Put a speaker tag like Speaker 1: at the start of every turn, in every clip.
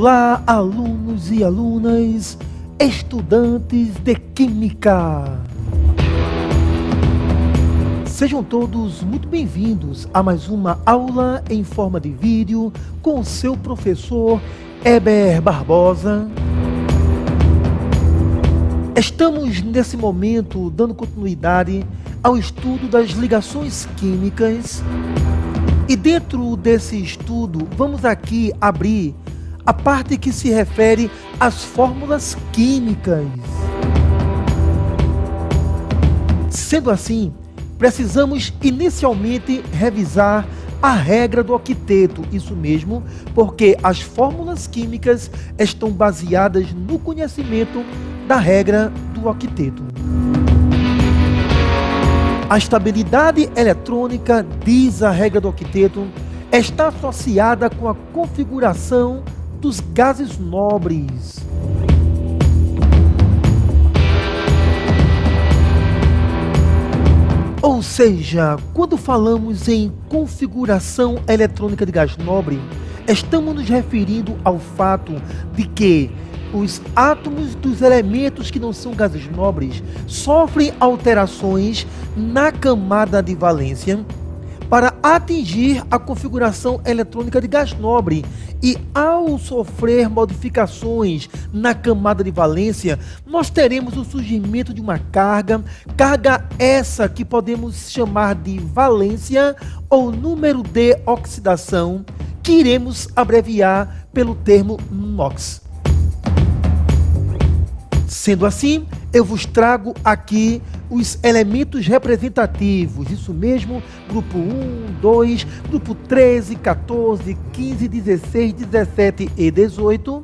Speaker 1: Olá, alunos e alunas, estudantes de Química! Sejam todos muito bem-vindos a mais uma aula em forma de vídeo com o seu professor Heber Barbosa. Estamos nesse momento dando continuidade ao estudo das ligações químicas e dentro desse estudo vamos aqui abrir a parte que se refere às fórmulas químicas. Sendo assim, precisamos inicialmente revisar a regra do octeto, isso mesmo, porque as fórmulas químicas estão baseadas no conhecimento da regra do octeto. A estabilidade eletrônica, diz a regra do octeto, está associada com a configuração dos gases nobres. Ou seja, quando falamos em configuração eletrônica de gás nobre, estamos nos referindo ao fato de que os átomos dos elementos que não são gases nobres sofrem alterações na camada de valência para atingir a configuração eletrônica de gás nobre. E ao sofrer modificações na camada de valência, nós teremos o surgimento de uma carga essa que podemos chamar de valência ou número de oxidação, que iremos abreviar pelo termo NOx. Sendo assim, eu vos trago aqui os elementos representativos, isso mesmo, grupo 1, 2, grupo 13, 14, 15, 16, 17 e 18,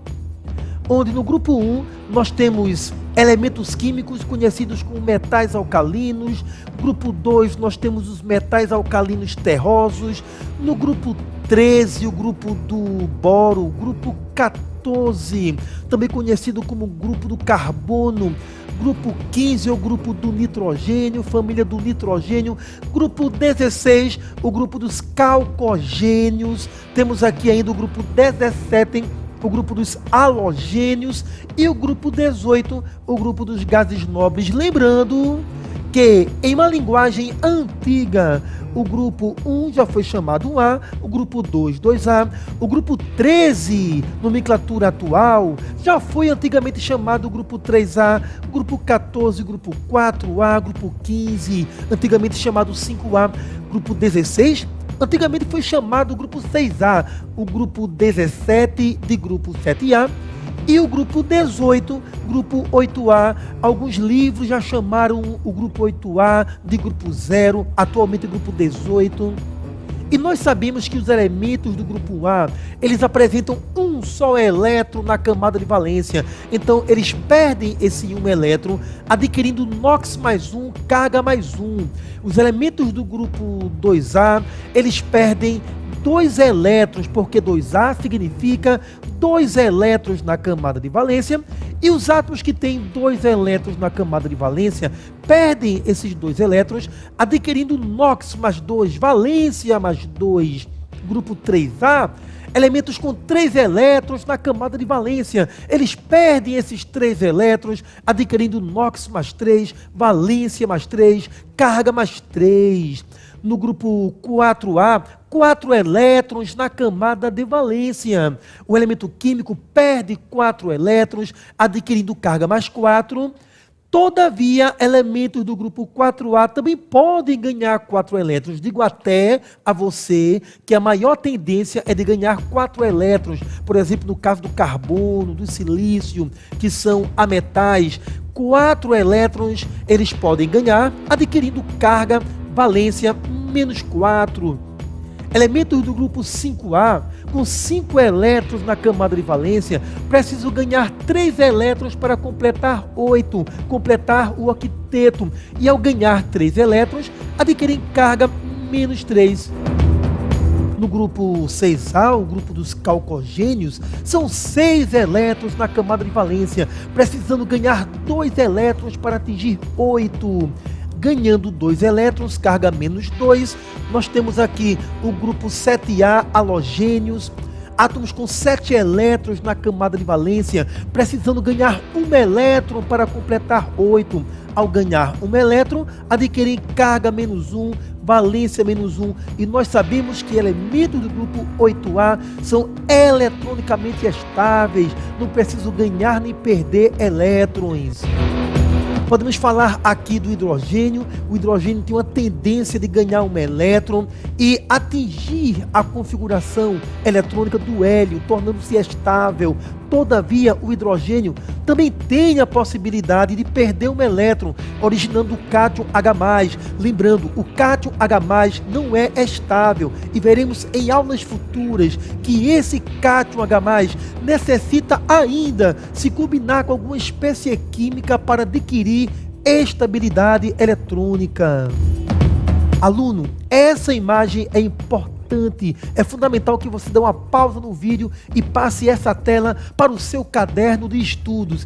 Speaker 1: onde no grupo 1 nós temos elementos químicos conhecidos como metais alcalinos, grupo 2 nós temos os metais alcalinos terrosos, no grupo 13 o grupo do boro, grupo 14, também conhecido como grupo do carbono, grupo 15 é o grupo do nitrogênio, família do nitrogênio, grupo 16, o grupo dos calcogênios, temos aqui ainda o grupo 17, o grupo dos halogênios e o grupo 18, o grupo dos gases nobres. Lembrando que em uma linguagem antiga, o grupo 1 já foi chamado A, o grupo 2, 2A, o grupo 13, nomenclatura atual, já foi antigamente chamado grupo 3A, grupo 14, grupo 4A, grupo 15, antigamente chamado 5A, grupo 16, antigamente foi chamado grupo 6A, o grupo 17 de grupo 7A, e o grupo 18, grupo 8A, alguns livros já chamaram o grupo 8A de grupo 0, atualmente grupo 18. E nós sabemos que os elementos do grupo A, eles apresentam um só elétron na camada de valência. Então, eles perdem esse um elétron, adquirindo NOx mais 1, carga mais 1. Os elementos do grupo 2A, eles perdem 2 elétrons, porque 2A significa 2 elétrons na camada de valência, e os átomos que têm 2 elétrons na camada de valência perdem esses 2 elétrons, adquirindo NOx mais 2, valência mais 2. Grupo 3A, elementos com 3 elétrons na camada de valência, eles perdem esses 3 elétrons, adquirindo NOx mais 3, valência mais 3, carga mais 3. No grupo 4A, 4 elétrons na camada de valência. O elemento químico perde 4 elétrons, adquirindo carga mais 4. Todavia, elementos do grupo 4A também podem ganhar 4 elétrons. Digo até a você que a maior tendência é de ganhar 4 elétrons. Por exemplo, no caso do carbono, do silício, que são ametais, 4 elétrons eles podem ganhar, adquirindo carga, valência, menos 4. Elementos do grupo 5A, com 5 elétrons na camada de valência, precisam ganhar 3 elétrons para completar 8, completar o octeto. E ao ganhar 3 elétrons, adquirem carga menos 3. No grupo 6A, o grupo dos calcogênios, são 6 elétrons na camada de valência, precisando ganhar 2 elétrons para atingir 8. Ganhando 2 elétrons, carga menos 2, nós temos aqui o grupo 7A, halogênios, átomos com 7 elétrons na camada de valência, precisando ganhar um elétron para completar 8. Ao ganhar um elétron, adquirem carga -1, valência -1, e nós sabemos que elementos do grupo 8A são eletronicamente estáveis, não precisam ganhar nem perder elétrons. Podemos falar aqui do hidrogênio. O hidrogênio tem uma tendência de ganhar um elétron e atingir a configuração eletrônica do hélio, tornando-se estável. Todavia, o hidrogênio também tem a possibilidade de perder um elétron, originando o cátion H+. Lembrando, o cátion H+ não é estável, e veremos em aulas futuras que esse cátion H+ necessita ainda se combinar com alguma espécie química para adquirir estabilidade eletrônica. Aluno, essa imagem é importante. É fundamental que você dê uma pausa no vídeo e passe essa tela para o seu caderno de estudos.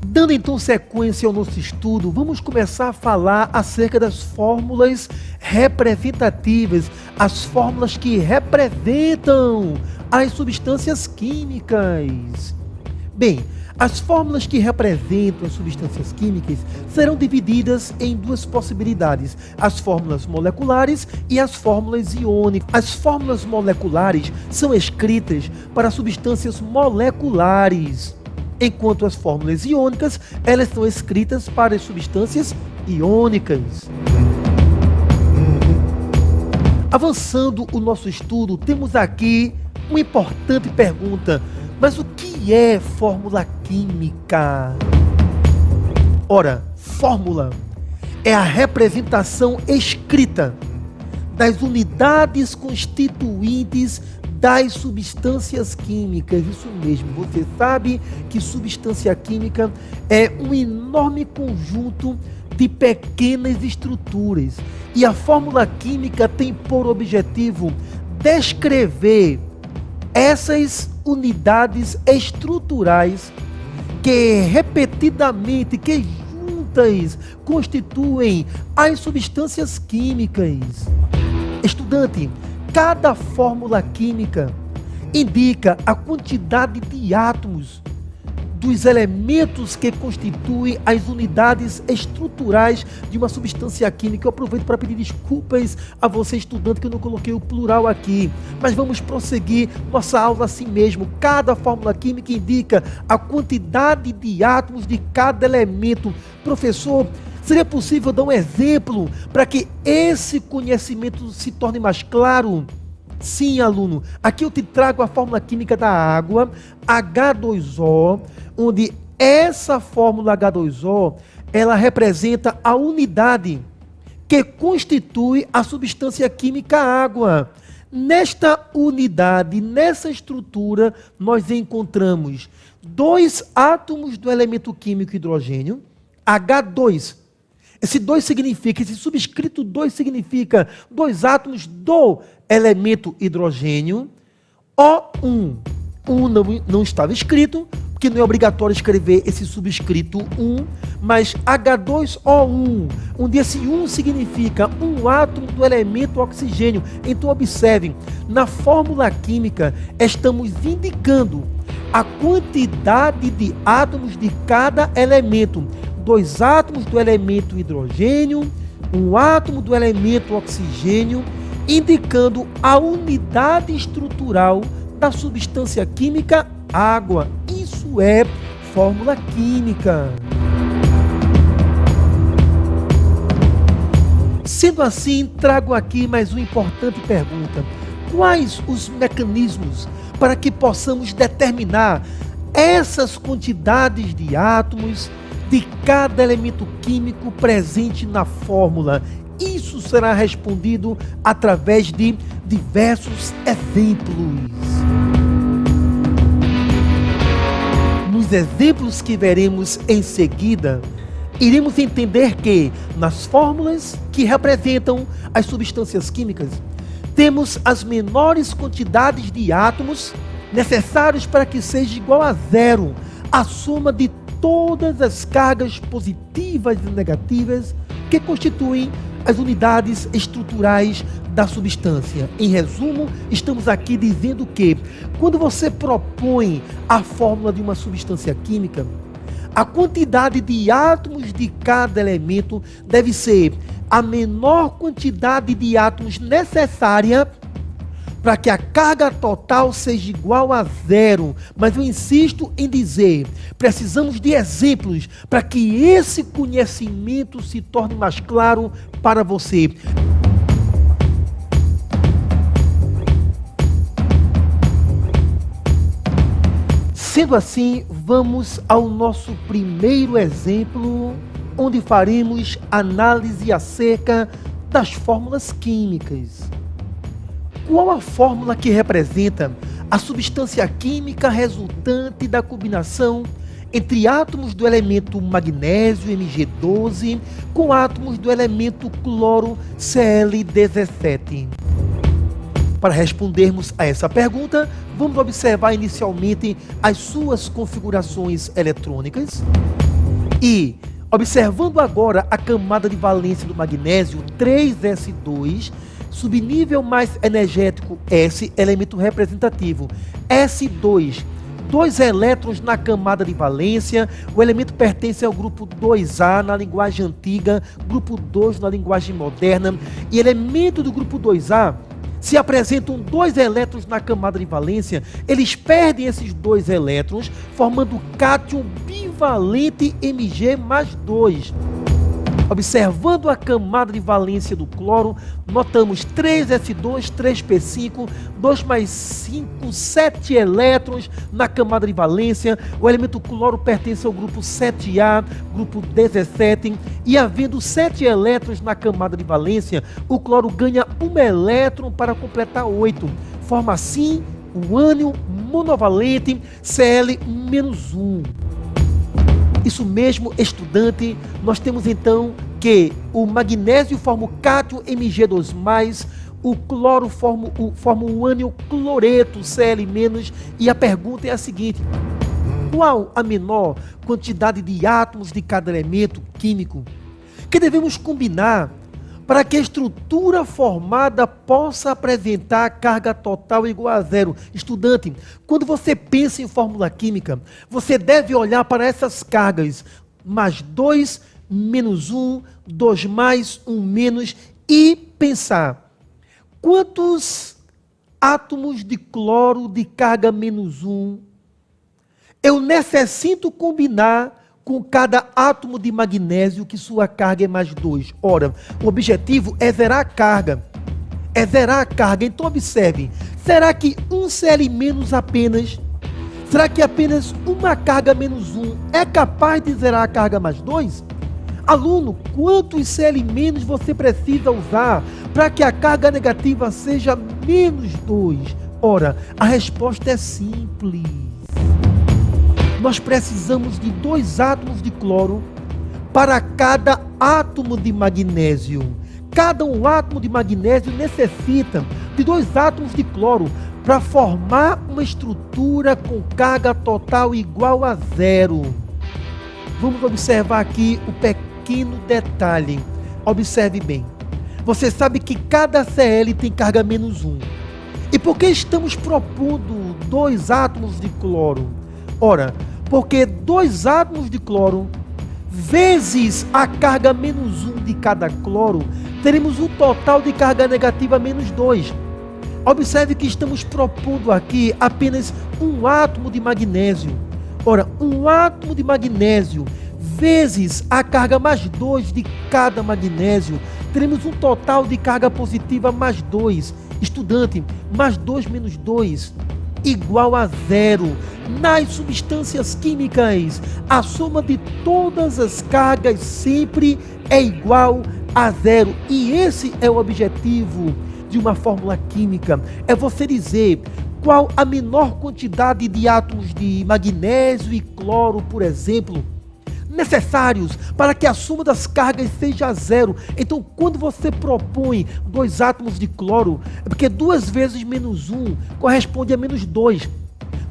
Speaker 1: Dando então sequência ao nosso estudo, vamos começar a falar acerca das fórmulas representativas, as fórmulas que representam as substâncias químicas. Bem, as fórmulas que representam as substâncias químicas serão divididas em duas possibilidades: as fórmulas moleculares e as fórmulas iônicas. As fórmulas moleculares são escritas para substâncias moleculares, enquanto as fórmulas iônicas, elas são escritas para as substâncias iônicas. Avançando o nosso estudo, temos aqui uma importante pergunta: mas o que é fórmula química? Ora, fórmula é a representação escrita das unidades constituintes das substâncias químicas. Isso mesmo, você sabe que substância química é um enorme conjunto de pequenas estruturas, e a fórmula química tem por objetivo descrever essas unidades estruturais que repetidamente, que juntas constituem as substâncias químicas. Estudante, cada fórmula química indica a quantidade de átomos dos elementos que constituem as unidades estruturais de uma substância química. Eu aproveito para pedir desculpas a você, estudante, que eu não coloquei o plural aqui, mas vamos prosseguir nossa aula assim mesmo. Cada fórmula química indica a quantidade de átomos de cada elemento. Professor, seria possível dar um exemplo para que esse conhecimento se torne mais claro? Sim, aluno. Aqui eu te trago a fórmula química da água, H2O, onde essa fórmula H2O, ela representa a unidade que constitui a substância química água. Nesta unidade, nessa estrutura, nós encontramos 2 átomos do elemento químico hidrogênio, H2. Esse 2 significa, esse subscrito 2 significa 2 átomos do elemento hidrogênio. O1. 1 não estava escrito, porque não é obrigatório escrever esse subscrito 1, mas H2O1, onde esse 1 significa um átomo do elemento oxigênio. Então observem, na fórmula química estamos indicando a quantidade de átomos de cada elemento. 2 átomos do elemento hidrogênio, um átomo do elemento oxigênio, indicando a unidade estrutural da substância química água. Isso é fórmula química. Sendo assim, trago aqui mais uma importante pergunta: quais os mecanismos para que possamos determinar essas quantidades de átomos de cada elemento químico presente na fórmula? Isso será respondido através de diversos exemplos. Nos exemplos que veremos em seguida, iremos entender que, nas fórmulas que representam as substâncias químicas, temos as menores quantidades de átomos necessários para que seja igual a 0 a soma de todas as cargas positivas e negativas que constituem as unidades estruturais da substância. Em resumo, estamos aqui dizendo que, quando você propõe a fórmula de uma substância química, a quantidade de átomos de cada elemento deve ser a menor quantidade de átomos necessária para que a carga total seja igual a zero. Mas eu insisto em dizer, precisamos de exemplos para que esse conhecimento se torne mais claro para você. Sendo assim, vamos ao nosso primeiro exemplo, onde faremos análise acerca das fórmulas químicas. Qual a fórmula que representa a substância química resultante da combinação entre átomos do elemento magnésio, Mg12, com átomos do elemento cloro, Cl17? Para respondermos a essa pergunta, vamos observar inicialmente as suas configurações eletrônicas e, observando agora a camada de valência do magnésio 3s2, subnível mais energético S, elemento representativo, S2, 2 elétrons na camada de valência, o elemento pertence ao grupo 2A na linguagem antiga, grupo 2 na linguagem moderna, e elemento do grupo 2A, se apresentam 2 elétrons na camada de valência, eles perdem esses 2 elétrons, formando cátion bivalente Mg mais 2. Observando a camada de valência do cloro, notamos 3s2, 3p5, 2 mais 5, 7 elétrons na camada de valência. O elemento cloro pertence ao grupo 7A, grupo 17, e havendo 7 elétrons na camada de valência, o cloro ganha 1 elétron para completar 8. Forma assim o ânion monovalente Cl-1. Isso mesmo, estudante, nós temos então que o magnésio forma o cátion Mg2+, o cloro forma o ânion cloreto Cl-, e a pergunta é a seguinte: qual a menor quantidade de átomos de cada elemento químico que devemos combinar para que a estrutura formada possa apresentar carga total igual a zero? Estudante, quando você pensa em fórmula química, você deve olhar para essas cargas, mais 2, menos 1, 2 mais, 1 menos, e pensar, quantos átomos de cloro de carga menos 1 eu necessito combinar com cada átomo de magnésio que sua carga é mais 2. Ora, o objetivo é zerar a carga. Então observe, será que um Cl- apenas, será que apenas uma carga menos 1 é capaz de zerar a carga mais 2? Aluno, quantos Cl- você precisa usar para que a carga negativa seja menos 2? Ora, a resposta é simples. Nós precisamos de 2 átomos de cloro para cada átomo de magnésio. Cada um átomo de magnésio necessita de 2 átomos de cloro para formar uma estrutura com carga total igual a zero. Vamos observar aqui o pequeno detalhe. Observe bem. Você sabe que cada Cl tem carga menos 1. E por que estamos propondo 2 átomos de cloro? Ora, porque 2 átomos de cloro vezes a carga menos 1 de cada cloro, teremos um total de carga negativa menos 2. Observe que estamos propondo aqui apenas um átomo de magnésio. Ora, um átomo de magnésio vezes a carga mais 2 de cada magnésio, teremos um total de carga positiva mais 2. Estudante, mais 2 menos 2 igual a zero. Nas substâncias químicas, a soma de todas as cargas sempre é igual a zero. E esse é o objetivo de uma fórmula química. É você dizer qual a menor quantidade de átomos de magnésio e cloro, por exemplo, necessários para que a soma das cargas seja zero. Então, quando você propõe 2 átomos de cloro, é porque 2 vezes menos 1 corresponde a menos 2.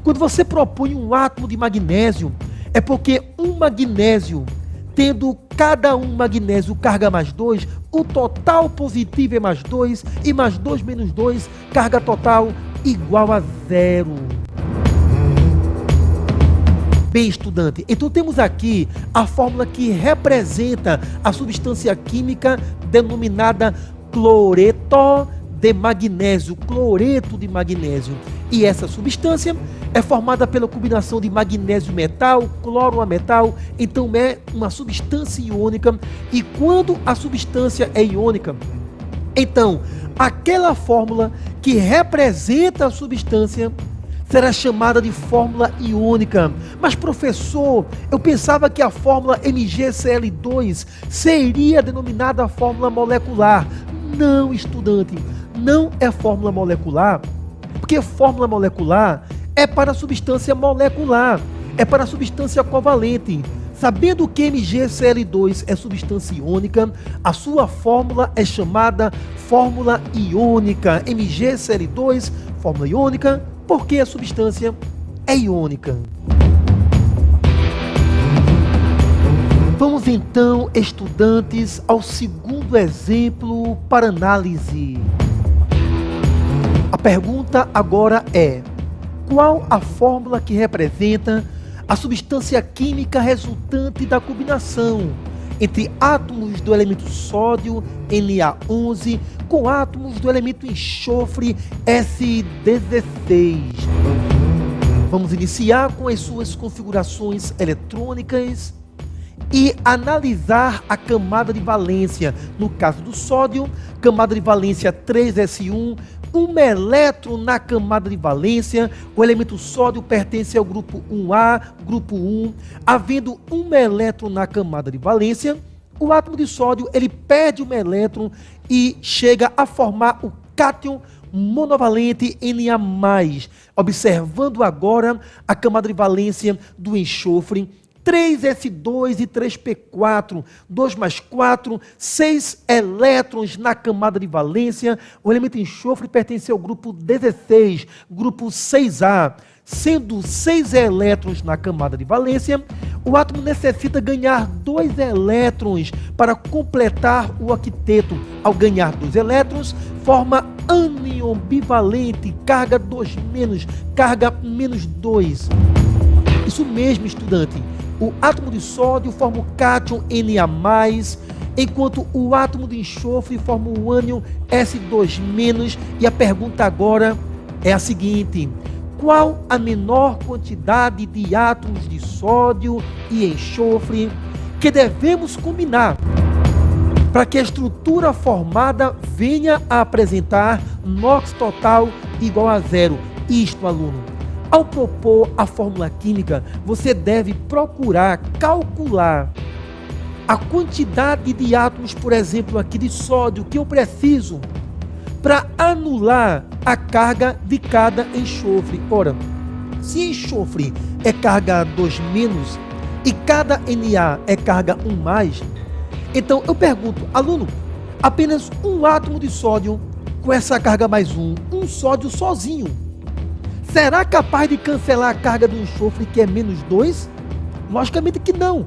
Speaker 1: Quando você propõe um átomo de magnésio, é porque um magnésio tendo cada um magnésio carga mais 2, o total positivo é mais 2, e mais 2 menos 2, carga total igual a 0. Bem, estudante, então temos aqui a fórmula que representa a substância química denominada cloreto de magnésio, cloreto de magnésio. E essa substância é formada pela combinação de magnésio-metal, cloro a metal, então é uma substância iônica. E quando a substância é iônica, então aquela fórmula que representa a substância será chamada de fórmula iônica. Mas, professor, eu pensava que a fórmula MgCl2 seria denominada fórmula molecular. Não, estudante, não é fórmula molecular, porque fórmula molecular é para substância molecular, é para substância covalente. Sabendo que MgCl2 é substância iônica, a sua fórmula é chamada fórmula iônica. MgCl2, fórmula iônica, porque a substância é iônica. Vamos então, estudantes, ao segundo exemplo para análise. A pergunta agora é: qual a fórmula que representa a substância química resultante da combinação entre átomos do elemento sódio, Na11, com átomos do elemento enxofre, S16? Vamos iniciar com as suas configurações eletrônicas e analisar a camada de valência. No caso do sódio, camada de valência 3s1, um elétron na camada de valência. O elemento sódio pertence ao grupo 1A, grupo 1. Havendo um elétron na camada de valência, o átomo de sódio ele perde um elétron e chega a formar o cátion monovalente Na+. Observando agora a camada de valência do enxofre, 3s2 e 3p4, 2 mais 4, 6 elétrons na camada de valência. O elemento enxofre pertence ao grupo 16, grupo 6A. Sendo 6 elétrons na camada de valência, o átomo necessita ganhar 2 elétrons para completar o octeto. Ao ganhar 2 elétrons, forma ânion bivalente, carga 2-, carga -2. Isso mesmo, estudante. O átomo de sódio forma o cátion Na+, enquanto o átomo de enxofre forma o ânion S2-. E a pergunta agora é a seguinte: qual a menor quantidade de átomos de sódio e enxofre que devemos combinar para que a estrutura formada venha a apresentar NOx total igual a 0? Isto, aluno, ao propor a fórmula química, você deve procurar calcular a quantidade de átomos, por exemplo, aqui de sódio, que eu preciso para anular a carga de cada enxofre. Ora, se enxofre é carga 2- e cada Na é carga 1+, então eu pergunto, aluno, apenas um átomo de sódio com essa carga +1, um sódio sozinho, será capaz de cancelar a carga do enxofre, que é -2? Logicamente que não.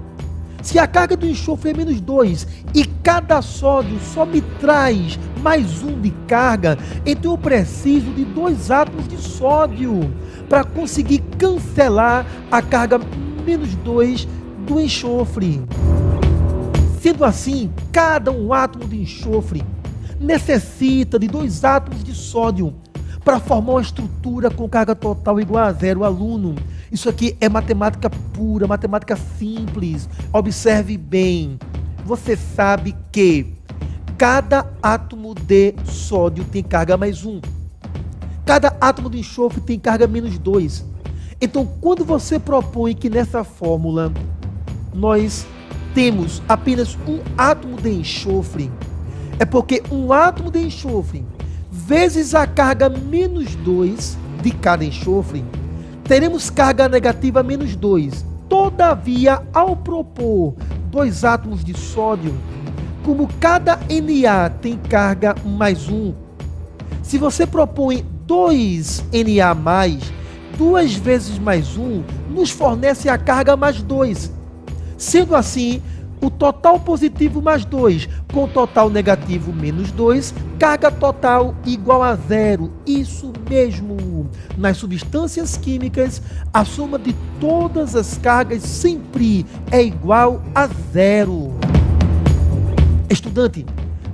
Speaker 1: Se a carga do enxofre é -2 e cada sódio só me traz +1 de carga, então eu preciso de 2 átomos de sódio para conseguir cancelar a carga -2 do enxofre. Sendo assim, cada um átomo de enxofre necessita de 2 átomos de sódio para formar uma estrutura com carga total igual a 0. Aluno, isso aqui é matemática pura, matemática simples. Observe bem. Você sabe que cada átomo de sódio tem carga +1. Cada átomo de enxofre tem carga -2. Então, quando você propõe que nessa fórmula nós temos apenas um átomo de enxofre, é porque um átomo de enxofre vezes a carga -2 de cada enxofre, teremos carga negativa -2. Todavia, ao propor 2 átomos de sódio, como cada Na tem carga +1, se você propõe 2 Na+, 2 vezes +1 nos fornece a carga +2. Sendo assim, o total positivo mais 2 com o total negativo menos 2, carga total igual a zero. Isso mesmo. Nas substâncias químicas, a soma de todas as cargas sempre é igual a zero. Estudante,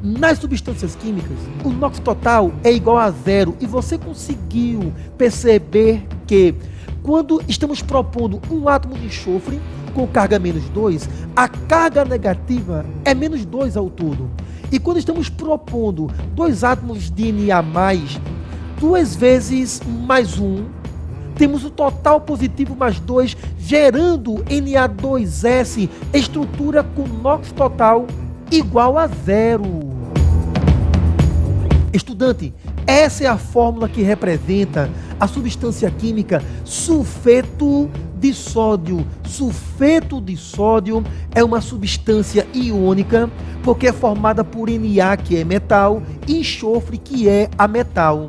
Speaker 1: nas substâncias químicas, o NOx total é igual a zero. E você conseguiu perceber que quando estamos propondo um átomo de enxofre com carga menos 2, a carga negativa é menos 2 ao todo. E quando estamos propondo dois átomos de Na+, 2 vezes mais 1, temos o total positivo mais 2, gerando Na2S, estrutura com NOx total igual a zero. Estudante, essa é a fórmula que representa a substância química sulfeto de sódio. Sulfeto de sódio é uma substância iônica porque é formada por Na, que é metal, e enxofre, que é ametal.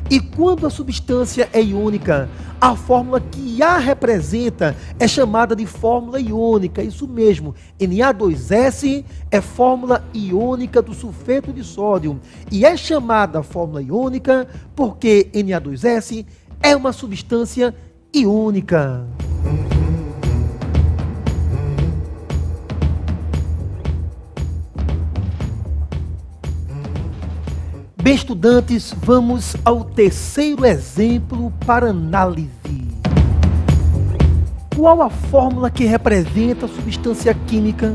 Speaker 1: E quando a substância é iônica, a fórmula que a representa é chamada de fórmula iônica. Isso mesmo, Na2S é fórmula iônica do sulfeto de sódio. E é chamada fórmula iônica porque Na2S é uma substância iônica. Bem, estudantes, vamos ao terceiro exemplo para análise. Qual a fórmula que representa a substância química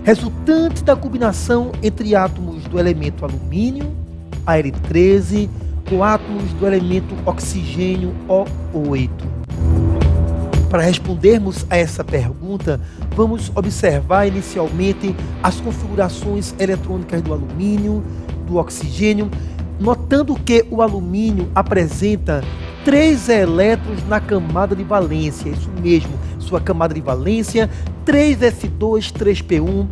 Speaker 1: resultante da combinação entre átomos do elemento alumínio, Al13, com átomos do elemento oxigênio, O8? Para respondermos a essa pergunta, vamos observar inicialmente as configurações eletrônicas do alumínio, do oxigênio, notando que o alumínio apresenta 3 elétrons na camada de valência. Isso mesmo, sua camada de valência, 3s2, 3p1,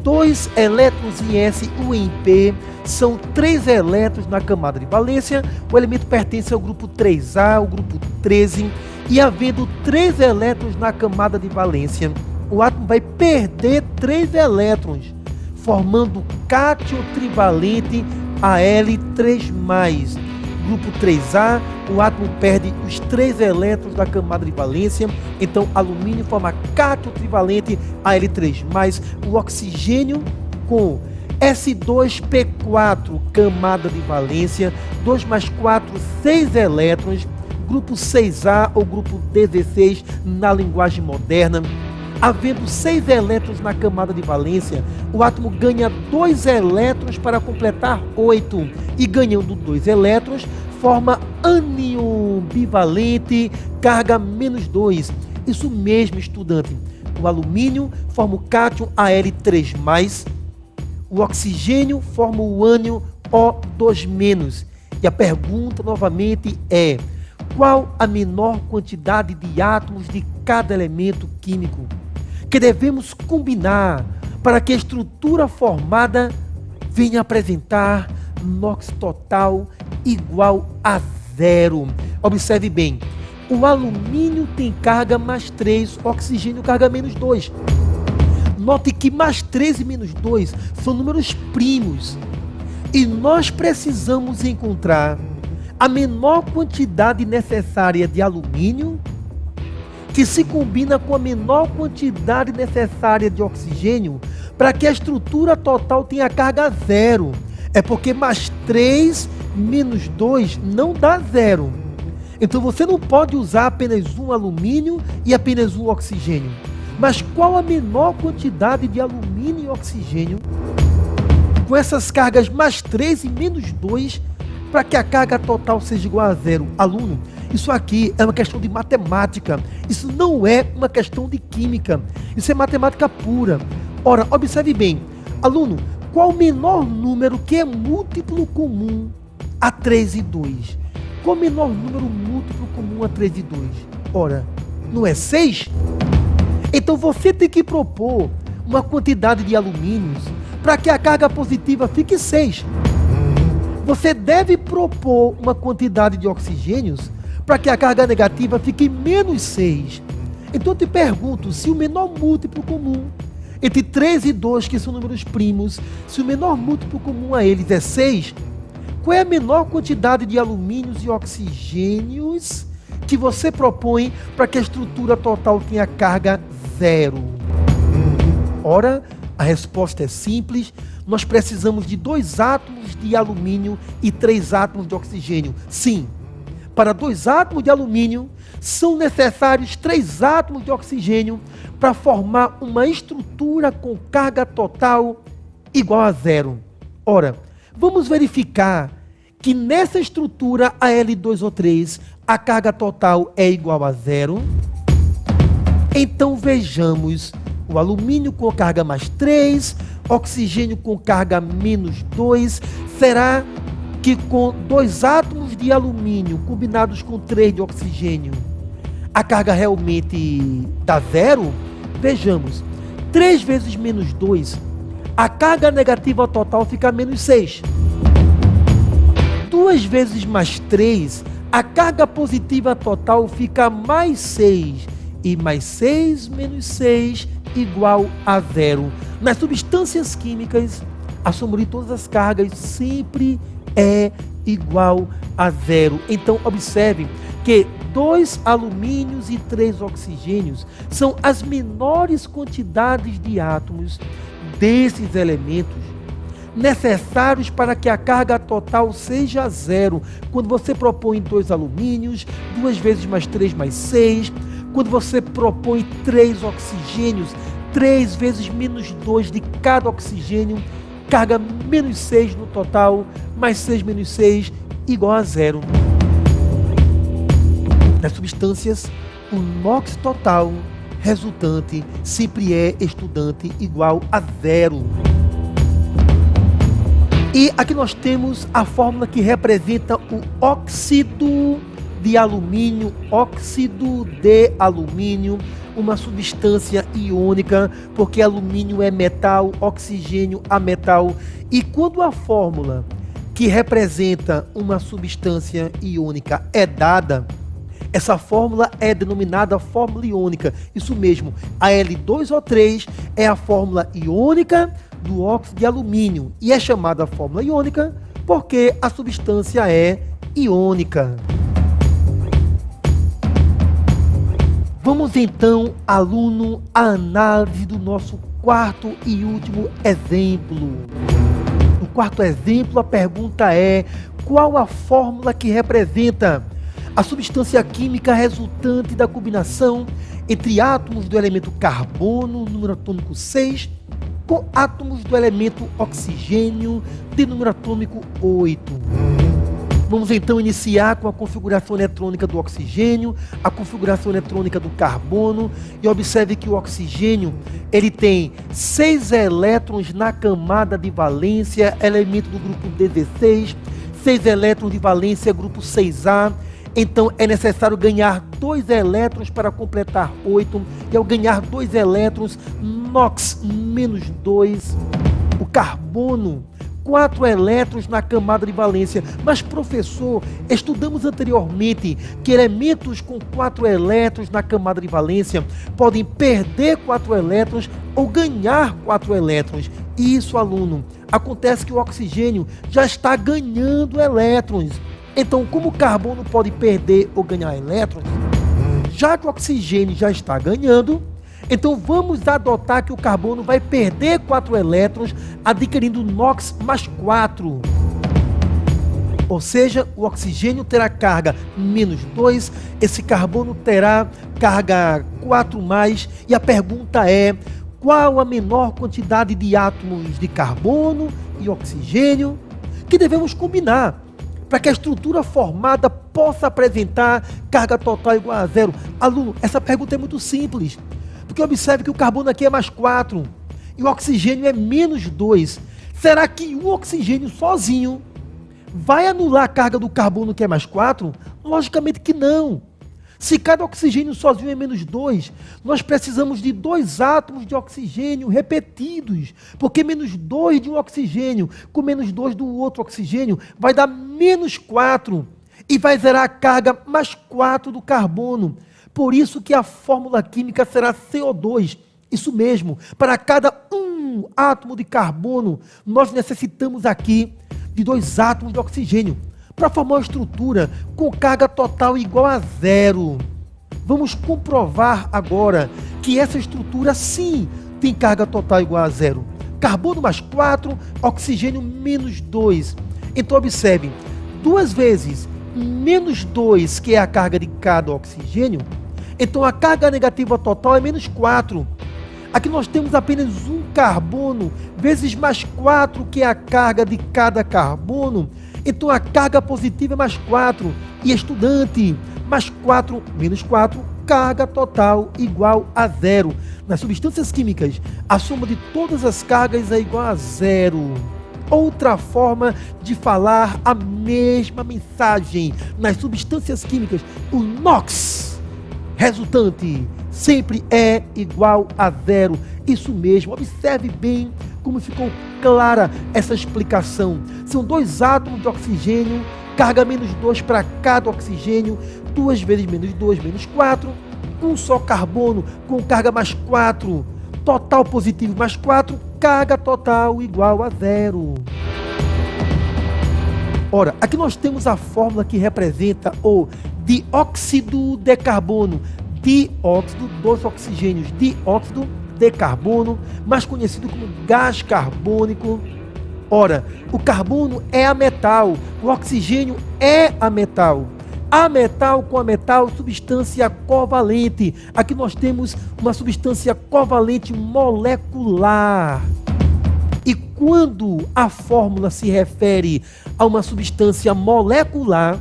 Speaker 1: 2 elétrons em S, 1 em P, são 3 elétrons na camada de valência. O elemento pertence ao grupo 3A, o grupo 13, e havendo 3 elétrons na camada de valência, o átomo vai perder 3 elétrons, formando cátion trivalente Al3+. Grupo 3A, o átomo perde os 3 elétrons da camada de valência, então alumínio forma cátion trivalente Al3+, o oxigênio com S2P4, camada de valência, 2 mais 4, 6 elétrons, grupo 6A ou grupo 16 na linguagem moderna. Havendo 6 elétrons na camada de valência, o átomo ganha 2 elétrons para completar 8. E ganhando 2 elétrons, forma ânion bivalente, carga menos 2. Isso mesmo, estudante. O alumínio forma o cátion Al3+, o oxigênio forma o ânion O2-. E a pergunta novamente é: qual a menor quantidade de átomos de cada elemento químico que devemos combinar para que a estrutura formada venha apresentar NOx total igual a zero? Observe bem, o alumínio tem carga mais 3, o oxigênio carga menos 2. Note que mais 3 e menos 2 são números primos. E nós precisamos encontrar a menor quantidade necessária de alumínio que se combina com a menor quantidade necessária de oxigênio para que a estrutura total tenha carga zero. É porque mais 3 menos 2 não dá zero. Então você não pode usar apenas um alumínio e apenas um oxigênio. Mas qual a menor quantidade de alumínio e oxigênio com essas cargas mais 3 e menos 2 para que a carga total seja igual a zero? Aluno, isso aqui é uma questão de matemática. Isso não é uma questão de química. Isso é matemática pura. Ora, observe bem. Aluno, qual o menor número que é múltiplo comum a 3 e 2? Qual o menor número múltiplo comum a 3 e 2? Ora, não é 6? Então você tem que propor uma quantidade de alumínios para que a carga positiva fique 6. Você deve propor uma quantidade de oxigênios para que a carga negativa fique menos 6. Então eu te pergunto, se o menor múltiplo comum Entre 3 e 2, que são números primos, se o menor múltiplo comum a eles é 6, qual é a menor quantidade de alumínios e oxigênios que você propõe para que a estrutura total tenha carga zero? Ora, a resposta é simples. Nós precisamos de 2 átomos de alumínio e 3 átomos de oxigênio. Sim, para 2 átomos de alumínio, são necessários 3 átomos de oxigênio para formar uma estrutura com carga total igual a zero. Ora, vamos verificar que nessa estrutura Al2O3, a carga total é igual a zero. Então vejamos, o alumínio com carga mais 3, oxigênio com carga menos 2, será que com 2 átomos de alumínio combinados com 3 de oxigênio, a carga realmente dá zero? Vejamos, 3 vezes menos 2, a carga negativa total fica menos 6. 2 vezes mais 3, a carga positiva total fica mais 6. E mais 6 menos 6 igual a zero. Nas substâncias químicas, a soma de todas as cargas sempre é igual a zero. Então, observe que 2 alumínios e 3 oxigênios são as menores quantidades de átomos desses elementos necessários para que a carga total seja zero. Quando você propõe 2 alumínios, 2 vezes mais 3 mais 6. Quando você propõe 3 oxigênios, 3 vezes menos 2 de cada oxigênio, carga menos 6 no total, mais 6 menos 6 igual a zero. Nas substâncias, o NOx total resultante sempre é estudante igual a zero. E aqui nós temos a fórmula que representa o óxido de alumínio, óxido de alumínio, uma substância iônica, porque alumínio é metal, oxigênio a metal. E quando a fórmula que representa uma substância iônica é dada, essa fórmula é denominada fórmula iônica. Isso mesmo, a Al2O3 é a fórmula iônica do óxido de alumínio e é chamada fórmula iônica porque a substância é iônica. Vamos então, aluno, à análise do nosso quarto e último exemplo. No quarto exemplo, a pergunta é: qual a fórmula que representa a substância química resultante da combinação entre átomos do elemento carbono, número atômico 6, com átomos do elemento oxigênio, de número atômico 8. Vamos então iniciar com a configuração eletrônica do oxigênio, a configuração eletrônica do carbono, e observe que o oxigênio ele tem 6 elétrons na camada de valência, elemento do grupo 16, 6 elétrons de valência, grupo 6A. Então é necessário ganhar 2 elétrons para completar 8, e ao ganhar 2 elétrons, NOx menos 2, o carbono, 4 elétrons na camada de valência. Mas, professor, estudamos anteriormente que elementos com 4 elétrons na camada de valência podem perder 4 elétrons ou ganhar 4 elétrons. Isso, aluno, acontece que o oxigênio já está ganhando elétrons. Então, como o carbono pode perder ou ganhar elétrons, já que o oxigênio já está ganhando, então vamos adotar que o carbono vai perder 4 elétrons, adquirindo NOx mais 4. Ou seja, o oxigênio terá carga menos 2, esse carbono terá carga 4 mais, e a pergunta é: qual a menor quantidade de átomos de carbono e oxigênio que devemos combinar para que a estrutura formada possa apresentar carga total igual a zero? Aluno, essa pergunta é muito simples, porque observe que o carbono aqui é mais 4 e o oxigênio é menos 2. Será que um oxigênio sozinho vai anular a carga do carbono que é mais 4? Logicamente que não. Se cada oxigênio sozinho é menos 2, nós precisamos de 2 átomos de oxigênio repetidos, porque menos 2 de um oxigênio com menos 2 do outro oxigênio vai dar menos 4 e vai zerar a carga mais 4 do carbono. Por isso que a fórmula química será CO2. Isso mesmo, para cada um átomo de carbono, nós necessitamos aqui de 2 átomos de oxigênio para formar uma estrutura com carga total igual a 0. Vamos comprovar agora que essa estrutura sim tem carga total igual a 0. Carbono mais 4, oxigênio menos 2. Então observe, 2 vezes menos 2, que é a carga de cada oxigênio, então a carga negativa total é menos 4. Aqui nós temos apenas um carbono, vezes mais 4, que é a carga de cada carbono. Então a carga positiva é mais 4. E estudante, mais 4, menos 4, carga total igual a 0. Nas substâncias químicas, a soma de todas as cargas é igual a 0. Outra forma de falar a mesma mensagem. Nas substâncias químicas, o NOx resultante sempre é igual a 0. Isso mesmo, observe bem como ficou clara essa explicação. São 2 átomos de oxigênio, carga menos 2 para cada oxigênio, 2 vezes menos 2, menos 4. Um só carbono com carga mais 4, total positivo mais 4, carga total igual a 0. Ora, aqui nós temos a fórmula que representa o dióxido de carbono. Dióxido, 2 oxigênios, dióxido de carbono, mais conhecido como gás carbônico. Ora, o carbono é ametal, o oxigênio é ametal. Ametal com ametal, substância covalente. Aqui nós temos uma substância covalente molecular. E quando a fórmula se refere a uma substância molecular,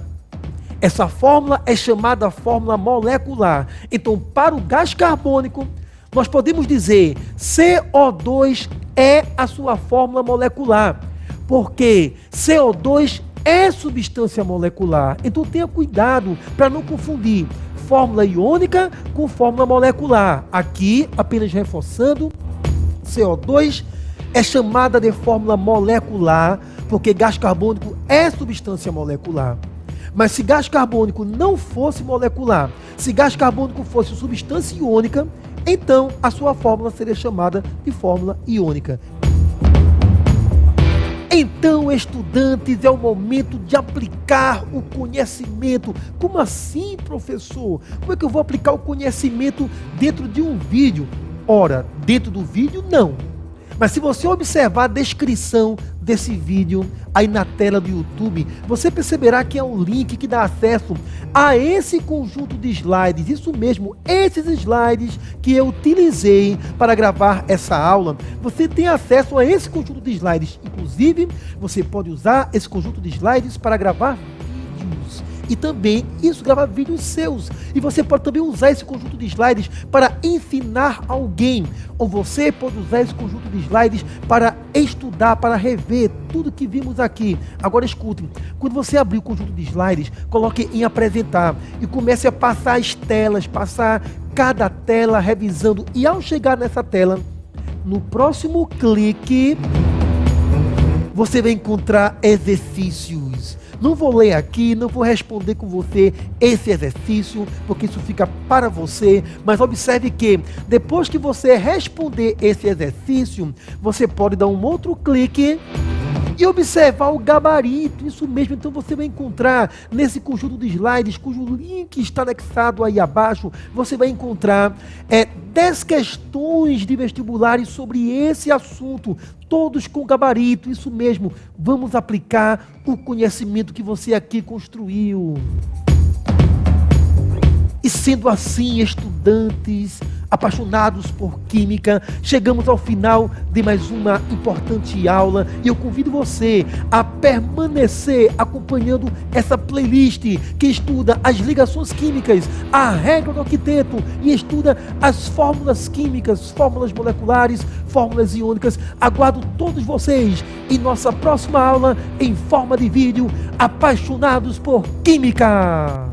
Speaker 1: essa fórmula é chamada fórmula molecular. Então, para o gás carbônico, nós podemos dizer CO2 é a sua fórmula molecular, porque CO2 é substância molecular. Então, tenha cuidado para não confundir fórmula iônica com fórmula molecular. Aqui, apenas reforçando, CO2 é chamada de fórmula molecular, porque gás carbônico é substância molecular. Mas se gás carbônico não fosse molecular, se gás carbônico fosse substância iônica, então a sua fórmula seria chamada de fórmula iônica. Então, estudantes, é o momento de aplicar o conhecimento. Como assim, professor? Como é que eu vou aplicar o conhecimento dentro de um vídeo? Ora, dentro do vídeo, não. Mas se você observar a descrição desse vídeo aí na tela do YouTube, você perceberá que é um link que dá acesso a esse conjunto de slides. Isso mesmo, esses slides que eu utilizei para gravar essa aula. Você tem acesso a esse conjunto de slides. Inclusive, você pode usar esse conjunto de slides para gravar vídeos. E também isso gravar vídeos seus. E você pode também usar esse conjunto de slides para ensinar alguém. Ou você pode usar esse conjunto de slides para estudar, para rever tudo que vimos aqui. Agora escutem, quando você abrir o conjunto de slides, coloque em apresentar e comece a passar as telas, passar cada tela revisando. E ao chegar nessa tela, no próximo clique, você vai encontrar exercícios. Não vou ler aqui, não vou responder com você esse exercício, porque isso fica para você, mas observe que depois que você responder esse exercício, você pode dar um outro clique e observar o gabarito. Isso mesmo, então você vai encontrar nesse conjunto de slides, cujo link está anexado aí abaixo, você vai encontrar 10 questões de vestibulares sobre esse assunto, todos com gabarito. Isso mesmo, vamos aplicar o conhecimento que você aqui construiu. E sendo assim, estudantes apaixonados por química, chegamos ao final de mais uma importante aula e eu convido você a permanecer acompanhando essa playlist que estuda as ligações químicas, a regra do octeto e estuda as fórmulas químicas, fórmulas moleculares, fórmulas iônicas. Aguardo todos vocês em nossa próxima aula em forma de vídeo, apaixonados por química.